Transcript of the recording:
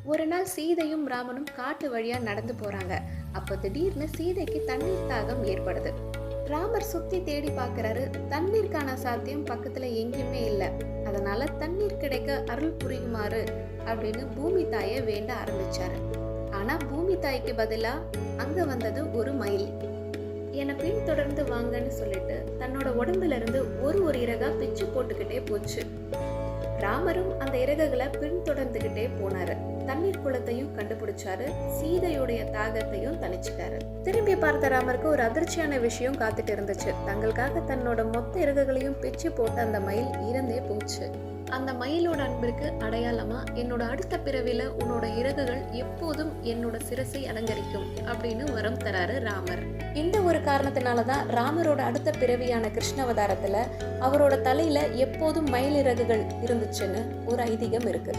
ஒரு நாள் சீதையும் ராமனும் காட்டு வழியா நடந்து போறாங்க. அப்போ திடீர்னு சீதைக்கு தண்ணீர் தாகம் ஏற்படுது. ராமர் சுத்தி தேடி பார்க்கறாரு. தண்ணீருக்கான சாத்தியம் பக்கத்துல எங்கேயுமே இல்ல. அதனால தண்ணீர் கிடைக்க அருள் புரியுமாறு அப்படின்னு பூமி தாயை வேண்ட ஆரம்பிச்சாரு. ஆனா பூமி தாய்க்கு பதிலா அங்க வந்தது ஒரு மயில். என்னை பின் தொடர்ந்து வாங்கன்னு சொல்லிட்டு தன்னோட உடம்புல இருந்து ஒரு இறகா பிச்சு போட்டுக்கிட்டே போச்சு. ராமரும் அந்த இறகுகளை பின்தொடர்ந்துகிட்டே போனாரு. தண்ணீர் குளத்தையும் கண்டுபிடிச்சாரு. சீதையுடைய தாகத்தையும் தணிச்சிட்டாரு. திரும்பி பார்த்த ராமருக்கு ஒரு அதிர்ச்சியான விஷயம் காத்துட்டு இருந்துச்சு. தங்களுக்காக தன்னோட மொத்த இறகுகளையும் பிச்சு போட்ட அந்த மயில் இறந்தே போச்சு. அந்த மயிலோட அன்பிற்கு அடையாளமா என்னோட அடுத்த பிறவில உன்னோட இறகுகள் எப்போதும் என்னோட சிரசை அலங்கரிக்கும் அப்படின்னு வரம் தராரு ராமர். இந்த ஒரு காரணத்தினாலதான் ராமரோட அடுத்த பிறவியான கிருஷ்ணாவதாரத்துல அவரோட தலையில எப்போதும் மயில் இறகுகள் இருந்துச்சுன்னு ஒரு ஐதீகம் இருக்கு.